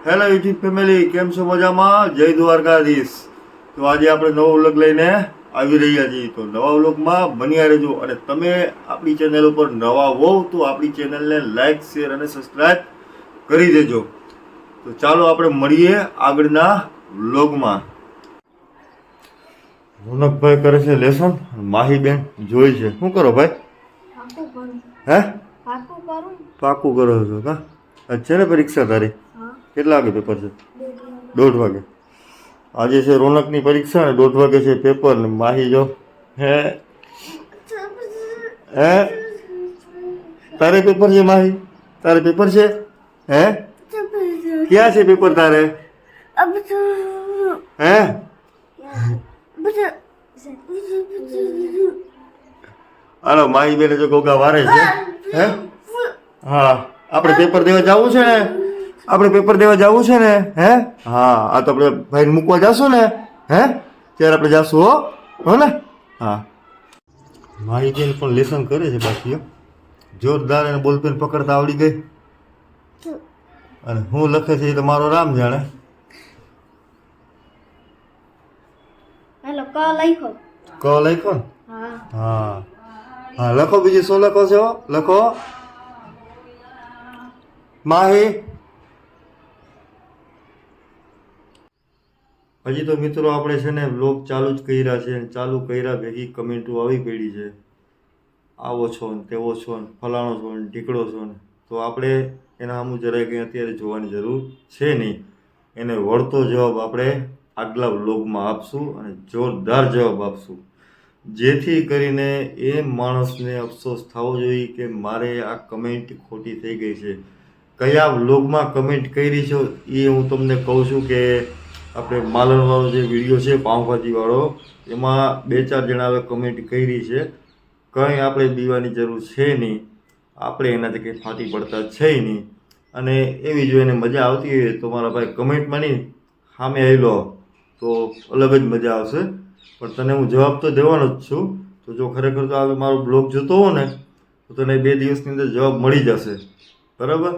Hello YouTube family, કેમ છો? મજામાં? જય દ્વારકાધીશ. તો આજે આપણે નવો વ્લોગ લઈને આવી રહ્યા છીએ. તો નવા વ્લોગમાં બન્યા રહેજો. અને તમે આપણી ચેનલ ઉપર નવા હો તો આપણી ચેનલને લાઈક, શેર અને સબસ્ક્રાઈબ કરી દેજો. તો ચાલો આપણે મળીએ આગળના વ્લોગમાં. રોનકભાઈ કરે છે લેસન, માહીબેન જોઈ છે. શું કરો ભાઈ? હે પાકું કરો છો કા? છે ને પરીક્ષા તારી? કેટલા વાગે પેપર છે? 1:30 વાગે. આજે છે રોનકની પરીક્ષા ને 1:30 વાગે છે પેપર. ને માહી જો હે હે તારે પેપર છે માહી? તારે પેપર છે? હે ક્યાં છે પેપર તારે? હે હાલો માહી બેને જો ગોગા વારે છે. હે હા, આપણે પેપર દેવા જવું છે ને? આપણે પેપર દેવા જવું છે ને? હે હા, આ તો આપણે ભાઈને મૂકવા જશું ને? હે ત્યારે આપણે જાશું હો ને? હા, મારી બેન પણ લેસન કરે છે બાકી જોરદાર. એને બોલપેન પકડતા આવડી ગઈ. અને હું લખે છે એ તો મારો રામ જાણે. હેલો ક લખો. ક લખો ને? હા હા, લખો. બીજું શું લખો છો? લખો માહી. હજી તો મિત્રો આપણે છે ને વ્લોગ ચાલુ જ કર્યા છે. ચાલુ કર્યા ભેગી કમેન્ટો આવી પડી છે, આવો છો ને તેવો છો ને ફલાણો છો ને ઢીકડો છો ને. તો આપણે એના સામું જરાય કંઈ અત્યારે જોવાની જરૂર છે નહીં. એને વળતો જવાબ આપણે આગલા વ્લોગમાં આપશું અને જોરદાર જવાબ આપશું, જેથી કરીને એ માણસને અફસોસ થવો જોઈએ કે મારે આ કમેન્ટ ખોટી થઈ ગઈ છે. કયા વ્લોગમાં કમેન્ટ કરી છો એ હું તમને કહું છું કે આપણે માલણવાળો જે વિડીયો છે પાઉંભાજીવાળો, એમાં 2-4 જણાએ કમેન્ટ કરી છે. કંઈ આપણે બીવાની જરૂર છે નહીં. આપણે એનાથી કંઈ ફાટી પડતા છે નહીં. અને એવી જો એને મજા આવતી હોય તો મારા ભાઈ કમેન્ટમાં નહીં, સામે આવી લો તો અલગ જ મજા આવશે. પણ તને હું જવાબ તો દેવાનો જ છું. તો જો ખરેખર તો આ મારો બ્લોગ જોતો હો ને તો તને 2 દિવસની અંદર જવાબ મળી જશે. બરાબર?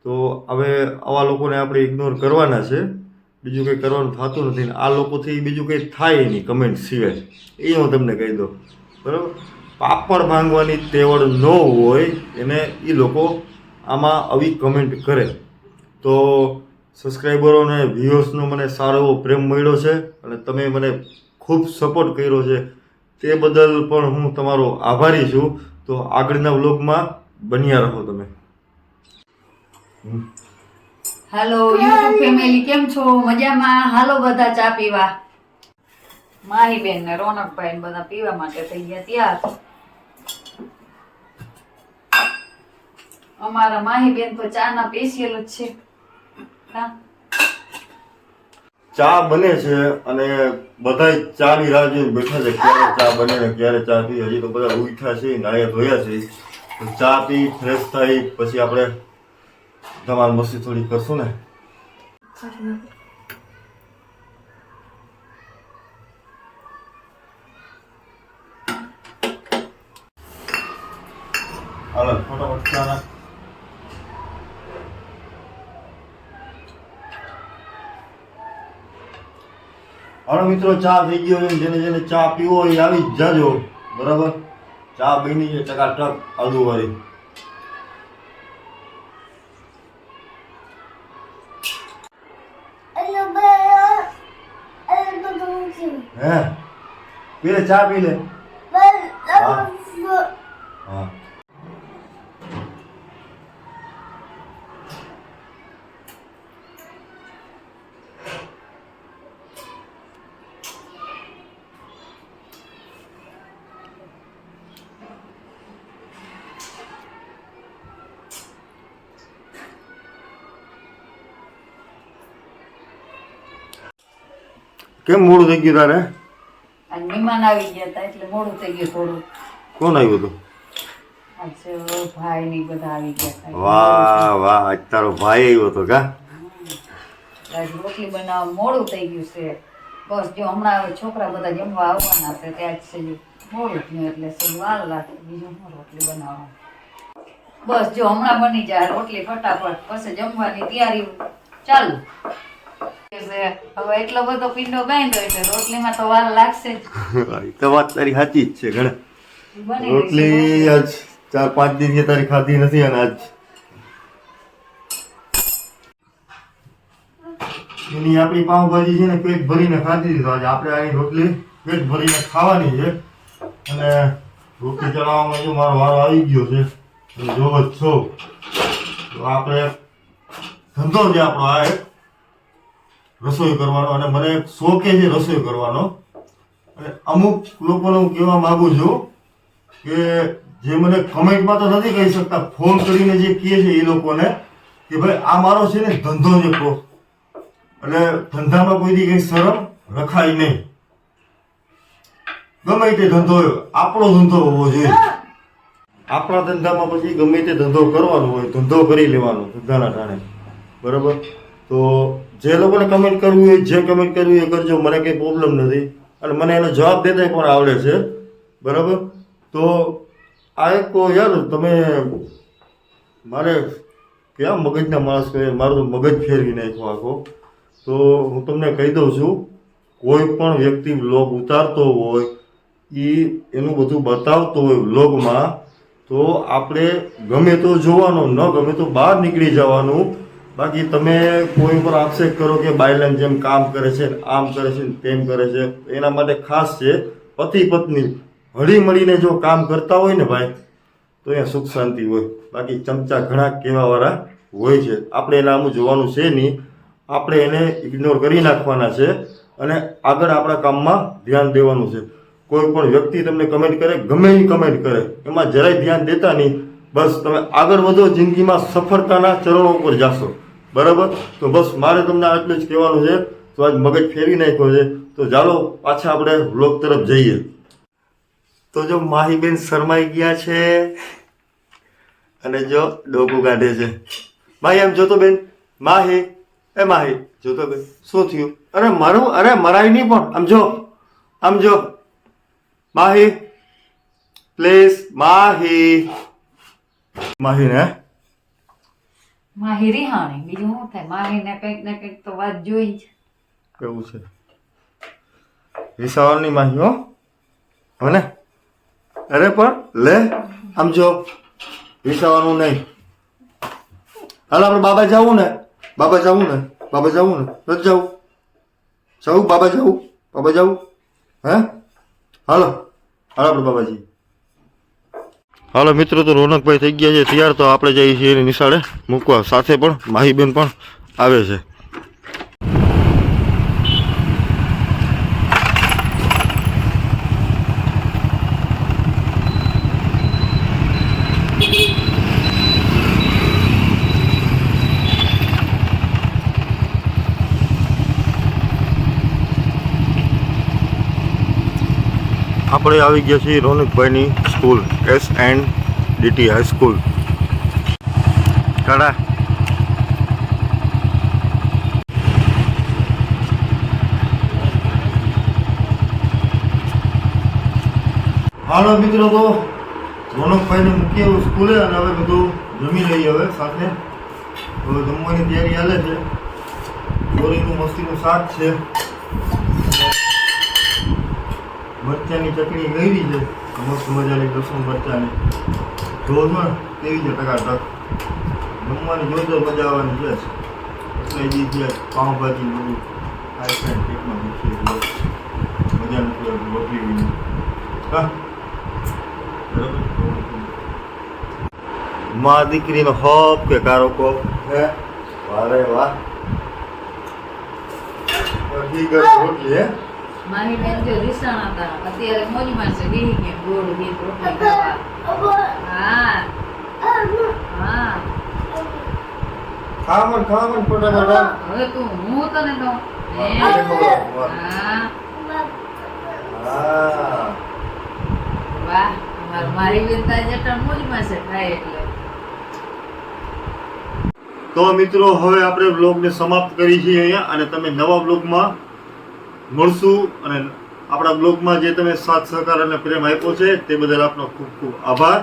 તો હવે આવા લોકોને આપણે ઇગ્નોર કરવાના છે. બીજું કંઈ કરવાનું થતું નથી. આ લોકોથી બીજું કંઈ થાય નહીં કમેન્ટ સિવાય, એ હું તમને કહી દઉં. બરાબર? પાપડ ભાંગવાની તેવડ ન હોય એને એ લોકો આમાં આવી કમેન્ટ કરે. તો સબસ્ક્રાઈબરો અને વ્યુઅર્સનો મને સારો એવો પ્રેમ મળ્યો છે અને તમે મને ખૂબ સપોર્ટ કર્યો છે, તે બદલ પણ હું તમારો આભારી છું. તો આગળના વ્લોગમાં બન્યા રહો તમે. હાલો યુટ્યુબ ફેમિલી, કેમ છો? મજામાં? હાલો બધા ચા પીવા. માહીબેન ને રોનકભાઈ ને બધા પીવા માટે થઈ ગયા તૈયાર. અમારા માહીબેન તો ચા ના સ્પેશિયલ જ છે. ચા બને છે અને બધા ચાની રાહ જોઈને બેઠા છે, ક્યારે ચા બને ને ક્યારે ચા પી. હજી તો બધા ઉઠ્યા છે, નાયા ધોયા છે. તો ચા પી ફ્રેશ થઈ પછી આપણે ધમાલ મસ્તી થોડી કરશું ને. હાલો ફટાફટ ચા નાખ. હાલો મિત્રો, ચા થઈ ગયો છે. જેને જેને ચા પીવો હોય એ આવી જ જાજો. બરાબર? ચા બની છે ટકાટક આદુવાળી. હે પી લે, ચા પી લે. હા કેમ મોડું થઈ ગયું તારે? આજ મહેમાન આવી ગયા હતા એટલે મોડું થઈ ગયું થોડું. કોણ આવ્યું હતું? આજે ભાઈ ને બધા આવી ગયા હતા. વાહ વાહ, આજ તારો ભાઈ આવ્યો હતો કા? આજ રોટલી બનાવવા મોડું થઈ ગયું છે. બસ જો હમણાં હવે છોકરા બધા જમવા આવવાના છે ત્યાં જ મોડું થયું એટલે વાર લાગે. બીજું હું રોટલી બનાવવા. બસ જો હમણાં બની જાય રોટલી ફટાફટ, પછી જમવાની તૈયારી ચાલુ. હવે એટલો બધો પીંડો બાંધ્યો એટલે રોટલીમાં તો વાર લાગશે જ. તો વાત તારી સાચી જ છે ઘણા. બની ગઈ છે. રોટલી આજ 4-5 દિવસથી તારી ખાધી નથી અને આજ એની આપણી પાવભાજી છે ને પેટ ભરીને ખાધી હતી. તો આજે આપણે આની રોટલી પેટ ભરીને ખાવાની છે. અને રોટલી ચડાવવામાં જો મારો વારો આવી ગયો છે. તમે જોવો જ છો. તો આપણે ધંધો છે આપણો આ એક રસોઈ કરવાનો, અને મને એક શોખ છે રસોઈ કરવાનો. અને અમુક લોકોને હું કહેવા માંગુ છું કે જે મને કમેન્ટમાં તો નથી કહી શકતા, ફોન કરીને જે કહે છે એ લોકોને કે ભાઈ આ મારો છે ને ધંધો છે એટલે ધંધામાં કોઈ દી કઈ શરમ રખાય નહીં. ગમે તે ધંધો હોય, આપણો ધંધો હોવો જોઈએ. આપણા ધંધામાં પછી ગમે તે ધંધો કરવાનો હોય, ધંધો કરી લેવાનો ધંધાના ટાણે. બરાબર? તો જે લોકોને કમેન્ટ કરવું હોય, જે કમેન્ટ કરવું એ કરજો, મને કંઈ પ્રોબ્લેમ નથી. અને મને એનો જવાબ દેતા પણ આવડે છે. બરાબર? તો આ એક યાર તમે મારે ક્યાં મગજના માણસ કહે, મારું તો મગજ ફેરવી નાખ્યો આખો. તો હું તમને કહી દઉં છું, કોઈ પણ વ્યક્તિ વ્લોગ ઉતારતો હોય એનું બધું બતાવતો હોય વ્લોગમાં, તો આપણે ગમે તો જોવાનું, ન ગમે તો બહાર નીકળી જવાનું. બાકી તમે કોઈ ઉપર આક્ષેપ કરો કે બાયલાન જેમ કામ કરે છે, આમ કરે છે, તેમ કરે છે, એના માટે ખાસ છે પતિ પત્ની હળી મળીને જો કામ કરતા હોય ને ભાઈ, તો અહીંયા સુખ શાંતિ હોય. બાકી ચમચા ઘણા કહેવાવાળા હોય છે. આપણે એના આમ જોવાનું છે નહીં. આપણે એને ઇગ્નોર કરી નાખવાના છે અને આગળ આપણા કામમાં ધ્યાન દેવાનું છે. કોઈ પણ વ્યક્તિ તમને કમેન્ટ કરે, ગમે એ કમેન્ટ કરે, એમાં જરાય ધ્યાન દેતા નહીં. બસ તમે આગળ વધો, જિંદગીમાં સફળતાના ચરણો ઉપર જાશો. બરાબર? તો બસ મારે તમને આટલું જ કહેવાનું છે. તો આજ મગજ ફેરવી નાખ્યો છે. તો ચાલો પાછા આપણે વ્લોગ તરફ જઈએ. તો જો માહીબેન શરમાઈ ગયા છે અને જો ડોકું કાઢે છે. માહી એમ જોતો બેન, માહી એ માહી જોતો બેન, શું થયું? અરે મારું, અરે મરાય નહીં પણ આમ જો માહી પ્લીઝ, માહી ને માહી રિહાણી, બીજું શું થાય? માહીને કંઈક ને કંઈક તો વાત જોઈ જ. કેવું છે વિસાવાની માહી હો ને. અરે પણ લે આમ જો, વિસાવાનું નહીં. હાલ આપણે બાબા જવું ને, નથી જવું. બાબા જવું હે? હાલો આપણે બાબાજી. હાલો મિત્રો, તો રોનકભાઈ થઈ ગયા છે તૈયાર. તો આપણે જઈએ છીએ એની નિશાળે મૂકવા. સાથે પણ માહીબેન પણ આવે છે. આપણે આવી ગયા છીએ રોનકભાઈની સ્કૂલ, SNDT હાઈસ્કૂલ કડા. હાલો મિત્રો, તો રોનકભાઈને મૂકીએ સ્કૂલે અને હવે બધું જમી લઈએ. હવે સાથે હવે જમવાની તૈયારી હાલે છે. ચોરીનું મસ્તીનું શાક છે, મરચાની ચટણી ગઈ છે, મસ્ત મજાની લસણ મરચાની. જોજો ને કેવી છે ટકાટક. જમવાની જોરદાર મજા આવવાની છે. એટલે છે પાઉંભાજી બધું ખાઈ ખાઈને પેટમાં દુખીએ મજા નથી આવતી રોટલી વિના. હા બરાબર. મા દીકરીનો હોપ કે કારો કોપ હે? વારે વાહ. રોટલી હે? મારી બેન જો રીસાણા હતા, અત્યારે મોજમાં છે, બેહી ગયા ગોળ બે રોટલી ખાવા. હા ખાવાનું ફટાફટ. હવે તું હું તને દઉં. વાહ, મારી બેન તારી જટા મોજમાં છે, ખાય એટલે. તો મિત્રો, હવે આપણે બ્લોગને સમાપ્ત કરી છીએ અહીંયા, અને તમે નવા બ્લોગમાં મળશું. અને આપણા બ્લોગમાં જે તમે સાથ સહકાર અને પ્રેમ આપ્યો છે તે બદલ આપનો ખૂબ ખૂબ આભાર.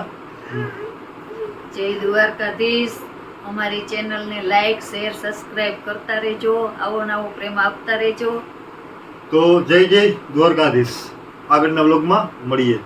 જય દ્વારકાધીશ. અમારી ચેનલને લાઈક શેર સબસ્ક્રાઈબ કરતા રહેજો, આવો નવો પ્રેમ આપતા રહેજો. તો જય જય દ્વારકાધીશ. આગળના વ્લોગમાં મળીએ.